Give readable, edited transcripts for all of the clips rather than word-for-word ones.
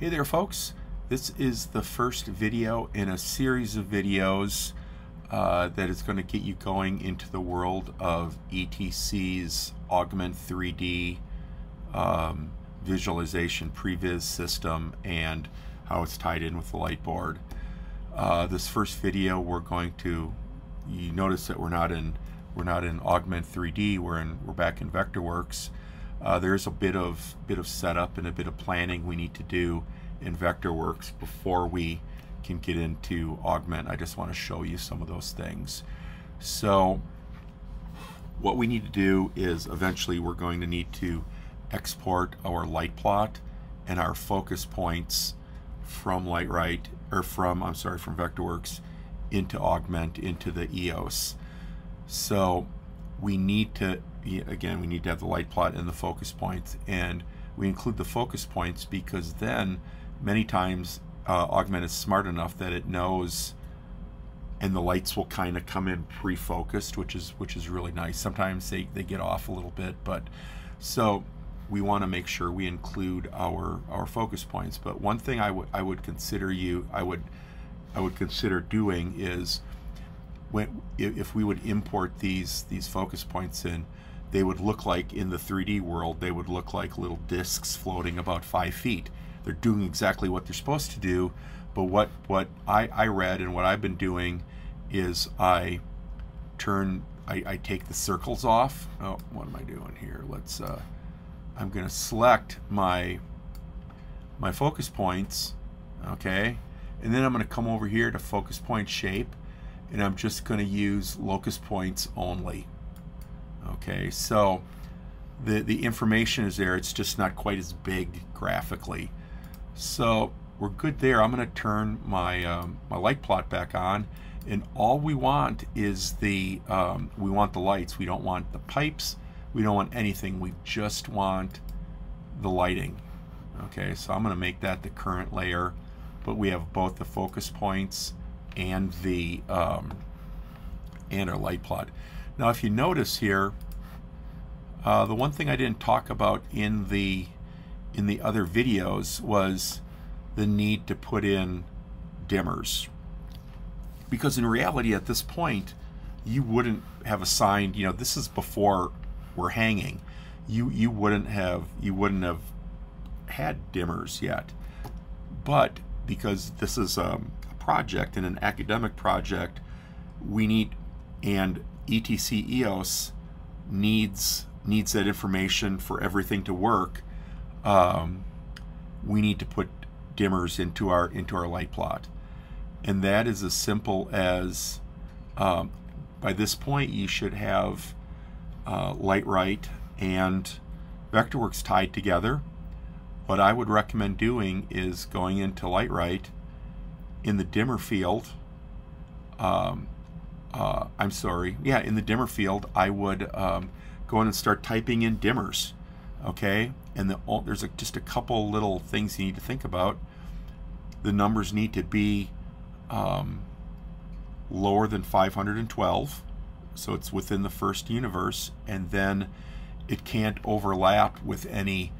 Hey there folks, this is the first video in a series of videos that is going to get you going into the world of ETC's Augment3D visualization previs system and how it's tied in with the light board. This first video you notice that we're not in Augment3D, we're back in Vectorworks. There's a bit of setup and a bit of planning we need to do in Vectorworks before we can get into Augment. I just want to show you some of those things. So what we need to do is eventually we're going to need to export our light plot and our focus points from from Vectorworks into Augment, into the EOS. So we need to have the light plot and the focus points, and we include the focus points because then many times Augment is smart enough that it knows, and the lights will kind of come in pre-focused, which is really nice. Sometimes they get off a little bit, but so we want to make sure we include our focus points. But one thing I would consider doing is, if we would import these focus points in, they would look like, in the 3D world, they would look like little discs floating about 5 feet. They're doing exactly what they're supposed to do, but what I read and what I've been doing is I take the circles off. Oh, what am I doing here? I'm going to select my focus points, okay, and then I'm going to come over here to focus point shape, and I'm just going to use locus points only. Okay, so the information is there, it's just not quite as big graphically. So we're good there. I'm going to turn my my light plot back on, and all we want is we want the lights. We don't want the pipes, we don't want anything, we just want the lighting. Okay, so I'm going to make that the current layer, but we have both the focus points and the and our light plot. Now if you notice here, the one thing I didn't talk about in the other videos was the need to put in dimmers, because in reality at this point you wouldn't have assigned, this is before we're hanging, you wouldn't have had dimmers yet, but because this is a project and an academic project, we need, and ETC EOS needs that information for everything to work. We need to put dimmers into our light plot, and that is as simple as by this point you should have Lightright and Vectorworks tied together. What I would recommend doing is going into Lightright, in the dimmer field, in the dimmer field, I would go in and start typing in dimmers, okay? And there's just a couple little things you need to think about. The numbers need to be lower than 512, so it's within the first universe, and then it can't overlap with any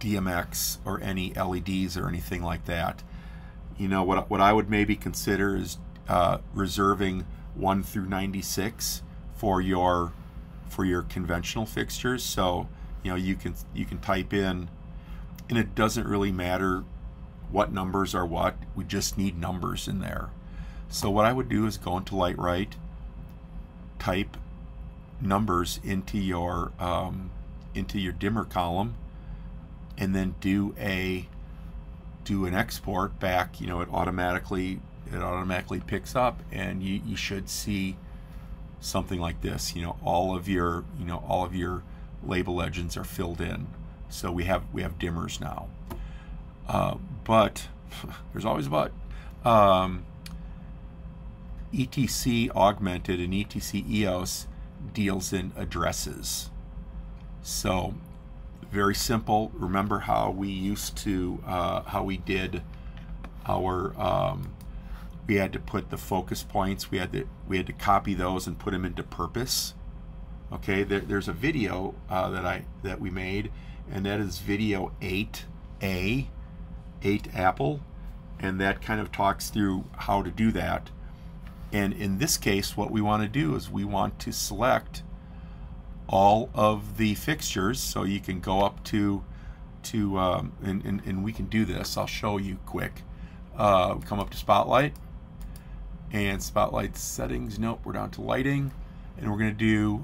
DMX or any LEDs or anything like that. What I would maybe consider is reserving 1 through 96 for your conventional fixtures. So you can type in, and it doesn't really matter what numbers are what, we just need numbers in there. So what I would do is go into Lightright, type numbers into your dimmer column, and then do an export back. It automatically picks up, and you should see something like this. All of your label legends are filled in, so we have dimmers now. But there's always a but. ETC Augmented and ETC EOS deals in addresses. So very simple. Remember how we used to how we did our we had to put the focus points, we had to copy those and put them into purpose. Okay, there's a video that we made, and that is video 8A, 8 Apple, and that kind of talks through how to do that. And in this case, what we want to do is we want to select all of the fixtures. So you can go up to and we can do this. I'll show you quick. Come up to Spotlight, and Spotlight settings. Nope, we're down to lighting, and we're going to do.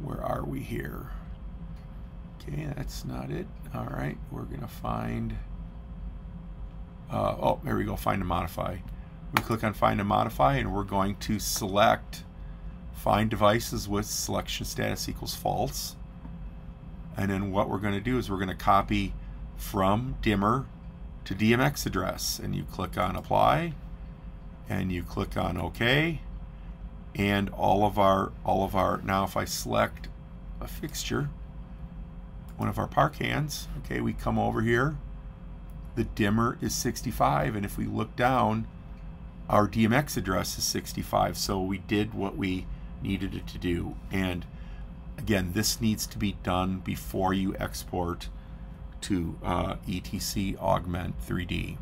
Where are we here? Okay, that's not it. All right, we're going to find. Oh, there we go. Find and modify. We click on Find and Modify, and we're going to select Find Devices with Selection Status equals False. And then what we're going to do is we're going to copy from dimmer to DMX address, and you click on Apply, and you click on OK, and all of our now if I select a fixture, one of our park hands, okay, we come over here, the dimmer is 65, and if we look down, our DMX address is 65, so we did what we needed it to do. And again, this needs to be done before you export to etc Augment3D.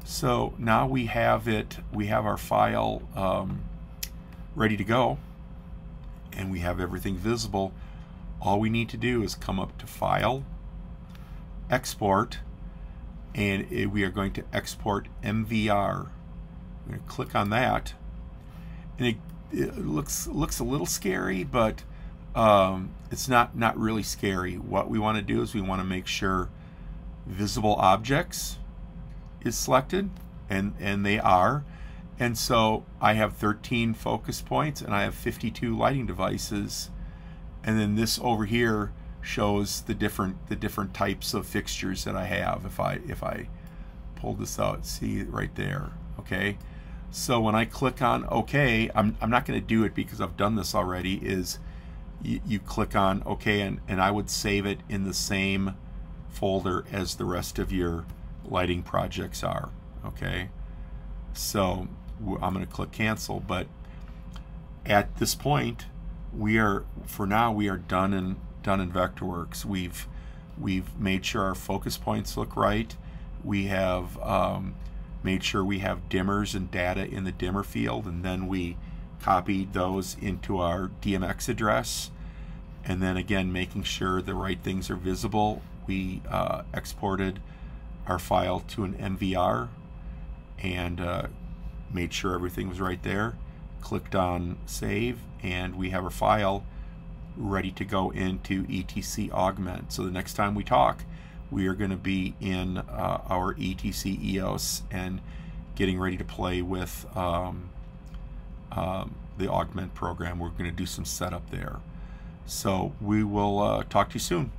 So now we have it, we have our file ready to go, and we have everything visible. All we need to do is come up to File, Export, and we are going to export MVR. We're going to click on that, and it looks a little scary, but it's not really scary. What we want to do is we want to make sure visible objects is selected, and they are. And so I have 13 focus points, and I have 52 lighting devices, and then this over here shows the different types of fixtures that I have. If I pull this out, see it right there. Okay, so when I click on OK, I'm not going to do it because I've done this already. Is you click on OK, and I would save it in the same folder as the rest of your lighting projects are. Okay, so I'm going to click Cancel. But at this point, we are done in Vectorworks. We've made sure our focus points look right. We have made sure we have dimmers and data in the dimmer field, and then we copied those into our DMX address, and then again making sure the right things are visible, we exported our file to an MVR and made sure everything was right there, clicked on Save, and we have our file ready to go into etc Augment. So the next time we talk, we are going to be in our etc EOS and getting ready to play with the Augment program. We're going to do some setup there. So we will talk to you soon.